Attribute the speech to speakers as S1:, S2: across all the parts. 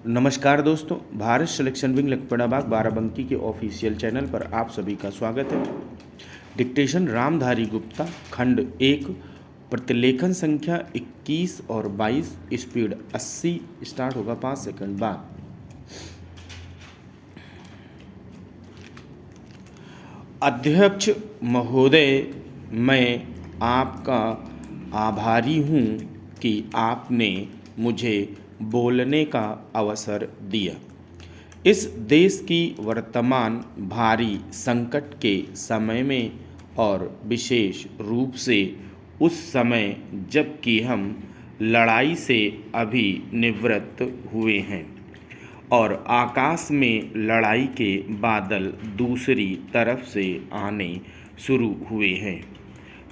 S1: नमस्कार दोस्तों, Bharat selection wing लखपड़ाबाग Barabanki के ऑफिशियल चैनल पर आप सभी का स्वागत है। डिक्टेशन रामधारी गुप्ता, खंड 1, प्रतिलेखन संख्या 21 और 22, स्पीड 80। स्टार्ट होगा 5 सेकंड बाद। अध्यक्ष महोदय, मैं आपका आभारी हूँ कि आपने मुझे बोलने का अवसर दिया। इस देश की वर्तमान भारी संकट के समय में और विशेष रूप से उस समय जबकि हम लड़ाई से अभी निवृत्त हुए हैं और आकाश में लड़ाई के बादल दूसरी तरफ से आने शुरू हुए हैं,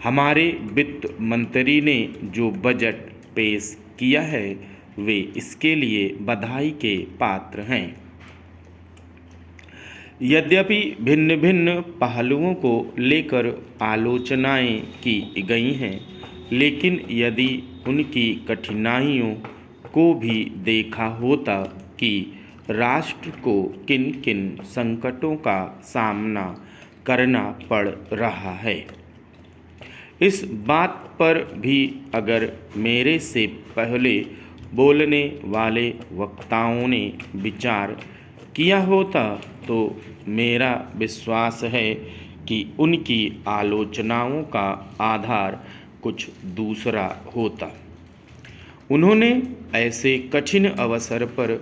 S1: हमारे वित्त मंत्री ने जो बजट पेश किया है वे इसके लिए बधाई के पात्र हैं। यद्यपि भिन्न भिन्न पहलुओं को लेकर आलोचनाएं की गई हैं, लेकिन यदि उनकी कठिनाइयों को भी देखा होता कि राष्ट्र को किन किन संकटों का सामना करना पड़ रहा है, इस बात पर भी अगर मेरे से पहले बोलने वाले वक्ताओं ने विचार किया होता तो मेरा विश्वास है कि उनकी आलोचनाओं का आधार कुछ दूसरा होता। उन्होंने ऐसे कठिन अवसर पर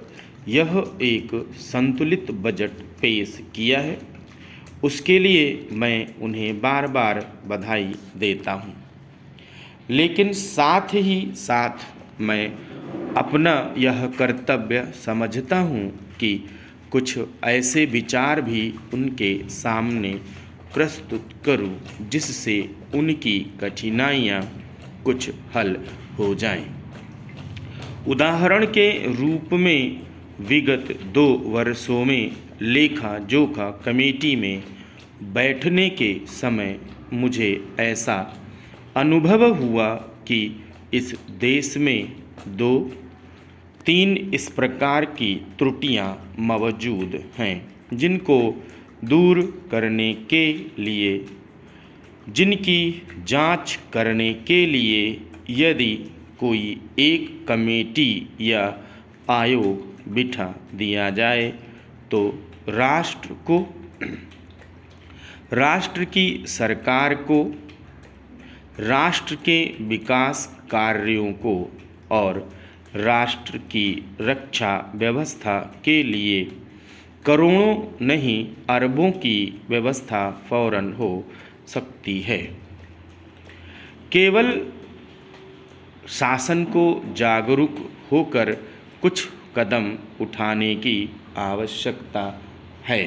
S1: यह एक संतुलित बजट पेश किया है, उसके लिए मैं उन्हें बार बार बधाई देता हूँ। लेकिन साथ ही साथ मैं अपना यह कर्तव्य समझता हूँ कि कुछ ऐसे विचार भी उनके सामने प्रस्तुत करूँ जिससे उनकी कठिनाइयाँ कुछ हल हो जाएं। उदाहरण के रूप में विगत 2 वर्षों में लेखा जोखा कमेटी में बैठने के समय मुझे ऐसा अनुभव हुआ कि इस देश में 2-3 इस प्रकार की त्रुटियां मौजूद हैं जिनको दूर करने के लिए, जिनकी जांच करने के लिए यदि कोई एक कमेटी या आयोग बिठा दिया जाए तो राष्ट्र को, राष्ट्र की सरकार को, राष्ट्र के विकास कार्यों को और राष्ट्र की रक्षा व्यवस्था के लिए करोड़ों नहीं अरबों की व्यवस्था फौरन हो सकती है। केवल शासन को जागरूक होकर कुछ कदम उठाने की आवश्यकता है।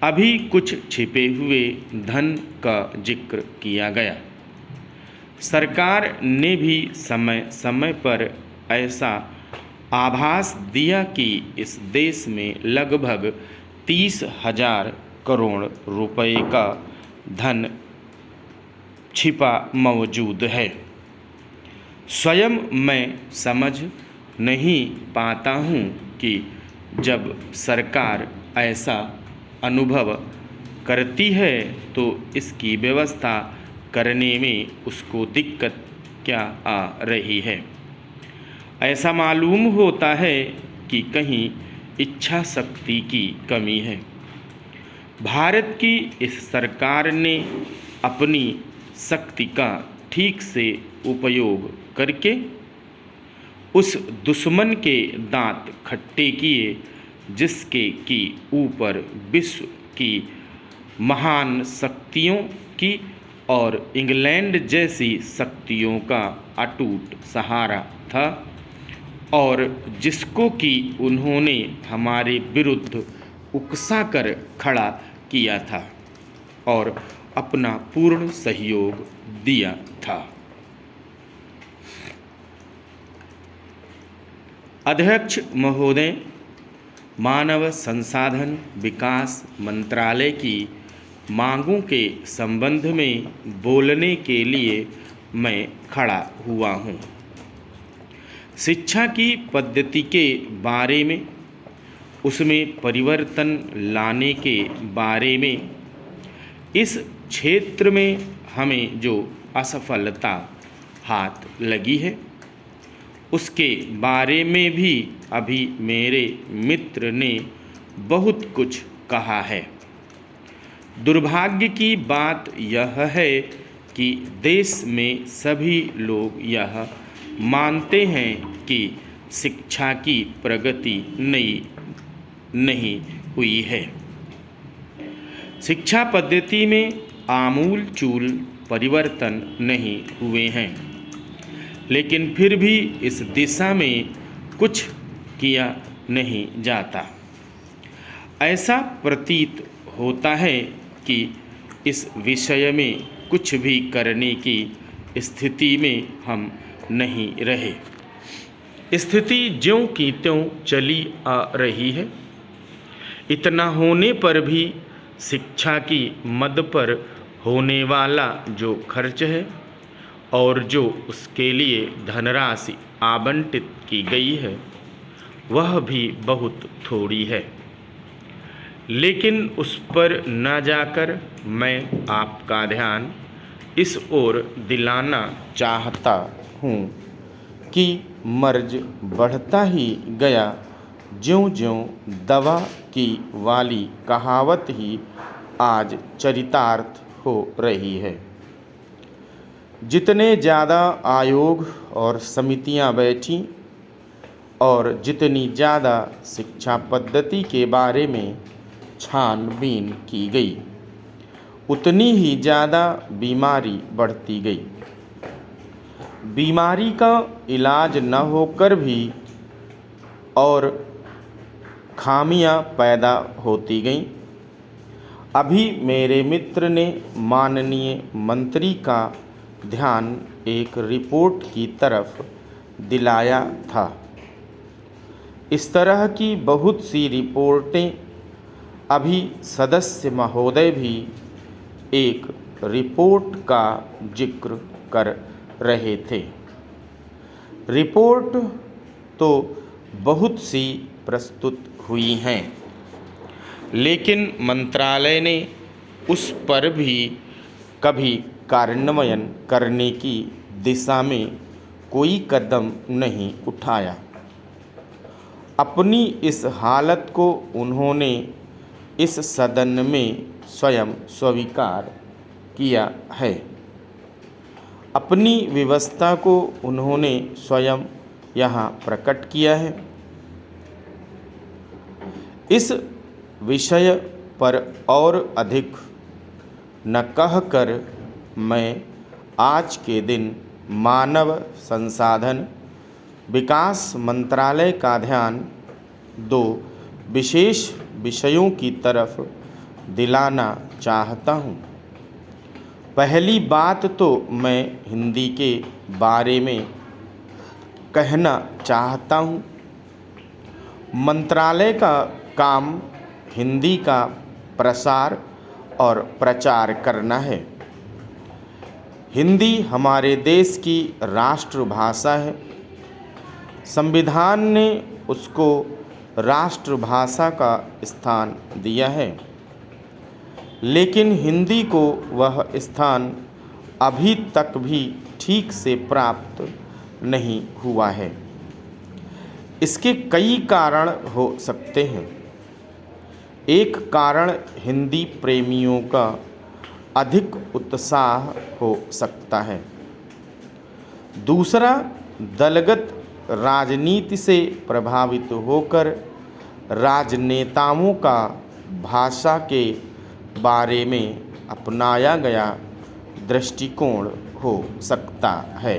S1: अभी कुछ छिपे हुए धन का जिक्र किया गया। सरकार ने भी समय समय पर ऐसा आभास दिया कि इस देश में लगभग 30,000 करोड़ रुपए का धन छिपा मौजूद है। स्वयं मैं समझ नहीं पाता हूँ कि जब सरकार ऐसा अनुभव करती है तो इसकी व्यवस्था करने में उसको दिक्कत क्या आ रही है। ऐसा मालूम होता है कि कहीं इच्छा शक्ति की कमी है। भारत की इस सरकार ने अपनी शक्ति का ठीक से उपयोग करके उस दुश्मन के दांत खट्टे किए जिसके की ऊपर विश्व की महान शक्तियों की और इंग्लैंड जैसी शक्तियों का अटूट सहारा था और जिसको कि उन्होंने हमारे विरुद्ध उकसाकर खड़ा किया था और अपना पूर्ण सहयोग दिया था। अध्यक्ष महोदय, मानव संसाधन विकास मंत्रालय की मांगों के संबंध में बोलने के लिए मैं खड़ा हुआ हूँ। शिक्षा की पद्धति के बारे में, उसमें परिवर्तन लाने के बारे में, इस क्षेत्र में हमें जो असफलता हाथ लगी है उसके बारे में भी अभी मेरे मित्र ने बहुत कुछ कहा है। दुर्भाग्य की बात यह है कि देश में सभी लोग यह मानते हैं कि शिक्षा की प्रगति नहीं हुई है। शिक्षा पद्धति में आमूल चूल परिवर्तन नहीं हुए हैं, लेकिन फिर भी इस दिशा में कुछ किया नहीं जाता। ऐसा प्रतीत होता है कि इस विषय में कुछ भी करने की स्थिति में हम नहीं रहे। स्थिति ज्यों की त्यों चली आ रही है। इतना होने पर भी शिक्षा की मद पर होने वाला जो खर्च है और जो उसके लिए धनराशि आवंटित की गई है वह भी बहुत थोड़ी है। लेकिन उस पर न जाकर मैं आपका ध्यान इस ओर दिलाना चाहता हूँ कि मर्ज बढ़ता ही गया ज्यों-ज्यों दवा की वाली कहावत ही आज चरितार्थ हो रही है। जितने ज़्यादा आयोग और समितियां बैठीं और जितनी ज़्यादा शिक्षा पद्धति के बारे में छानबीन की गई, उतनी ही ज़्यादा बीमारी बढ़ती गई। बीमारी का इलाज न होकर भी और खामियां पैदा होती गईं। अभी मेरे मित्र ने माननीय मंत्री का ध्यान एक रिपोर्ट की तरफ दिलाया था। इस तरह की बहुत सी रिपोर्टें अभी सदस्य महोदय भी एक रिपोर्ट का जिक्र कर रहे थे। रिपोर्ट तो बहुत सी प्रस्तुत हुई हैं, लेकिन मंत्रालय ने उस पर भी कभी कार्यान्वयन करने की दिशा में कोई कदम नहीं उठाया। अपनी इस हालत को उन्होंने इस सदन में स्वयं स्वीकार किया है। अपनी व्यवस्था को उन्होंने स्वयं यहाँ प्रकट किया है। इस विषय पर और अधिक न कहकर मैं आज के दिन मानव संसाधन विकास मंत्रालय का ध्यान दो विशेष विषयों की तरफ दिलाना चाहता हूँ। पहली बात तो मैं हिंदी के बारे में कहना चाहता हूँ। मंत्रालय का काम हिंदी का प्रसार और प्रचार करना है। हिंदी हमारे देश की राष्ट्रभाषा है। संविधान ने उसको राष्ट्रभाषा का स्थान दिया है, लेकिन हिंदी को वह स्थान अभी तक भी ठीक से प्राप्त नहीं हुआ है। इसके कई कारण हो सकते हैं। एक कारण हिंदी प्रेमियों का अधिक उत्साह हो सकता है। दूसरा, दलगत राजनीति से प्रभावित होकर राजनेताओं का भाषा के बारे में अपनाया गया दृष्टिकोण हो सकता है।